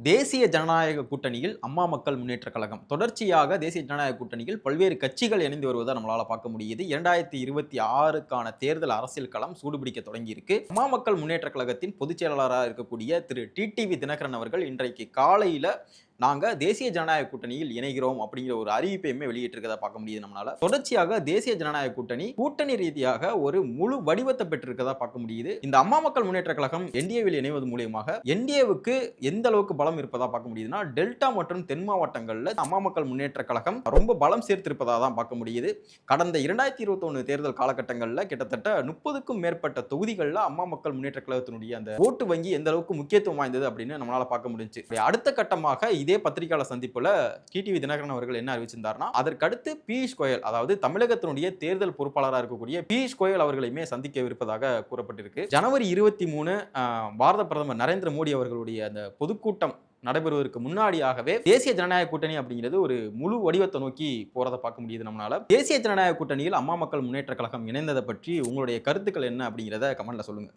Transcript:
தேசிய ஜனநாயக கூட்டணியில் அம்மா மக்கள் முன்னேற்ற கழகம் தொடர்ச்சியாக தேசிய ஜனநாயக கூட்டணியில் பல்வேறு கட்சிகள் இணைந்து வருவதை நம்மளால பார்க்க முடியுது. 2026க்கான தேர்தல் அரசியல் களம் சூடுபிடிக்க தொடங்கியிருக்கு. அம்மா மக்கள் முன்னேற்ற கழகத்தின் பொதுச் செயலாளராக இருக்கக்கூடிய திரு டிடிவி தினகரன் அவர்கள் இன்றைக்கு காலையில நாங்க தேசிய ஜனநாயக கூட்டணியில் இணைகிறோம் அப்படிங்கிற ஒரு அறிவிப்பையுமே வெளியிட்டிருக்கதை பார்க்க முடியுது நம்மளால. தொடர்ச்சியாக தேசிய ஜனநாயக கூட்டணி ரீதியாக ஒரு முழு வடிவத்தை பெற்றிருக்கதா பார்க்க முடியுது. இந்த அம்மா மக்கள் முன்னேற்ற கழகம் என்டிஏவில் இணைவது மூலமாக என்டிஏவுக்கு எந்த அளவுக்கு பலம் இருப்பதா பார்க்க முடியுதுன்னா, டெல்டா மற்றும் தென் மாவட்டங்கள்ல அம்மா மக்கள் முன்னேற்ற கழகம் ரொம்ப பலம் சேர்த்திருப்பதா தான் பார்க்க முடியுது. கடந்த 2021 தேர்தல் காலகட்டங்களில் கிட்டத்தட்ட 30க்கும் மேற்பட்ட தொகுதிகளில் அம்மா மக்கள் முன்னேற்ற கழகத்தினுடைய அந்த ஓட்டு வங்கி எந்த அளவுக்கு முக்கியத்துவம் வாய்ந்தது அப்படின்னு நம்மளால பார்க்க முடிஞ்சு. அடுத்த கட்டமாக இதே பத்திரிகையாளர் சந்திப்புல டிடிவி தினகரன் அவர்கள் என்ன அறிவிச்சிருந்தார்னா, அதற்கடுத்து பியூஷ் கோயல், அதாவது தமிழகத்தினுடைய தேர்தல் பொறுப்பாளராக இருக்கக்கூடிய பியூஷ் கோயல் அவர்களையுமே சந்திக்கவிருப்பதாக கூறப்பட்டிருக்கு. ஜனவரி 23 பாரத பிரதமர் நரேந்திர மோடி அவர்களுடைய அந்த பொதுக்கூட்டம் நடைபெறுவதற்கு முன்னாடியாகவே தேசிய ஜனநாயக கூட்டணி அப்படிங்கிறது ஒரு முழு வடிவத்தை நோக்கி போறதை பார்க்க முடியுது நம்மளால. தேசிய ஜனநாயக கூட்டணியில் அம்மா மக்கள் முன்னேற்ற கழகம் இணைந்ததை பற்றி உங்களுடைய கருத்துக்கள் என்ன அப்படிங்கிறத கமெண்ட்ல சொல்லுங்க.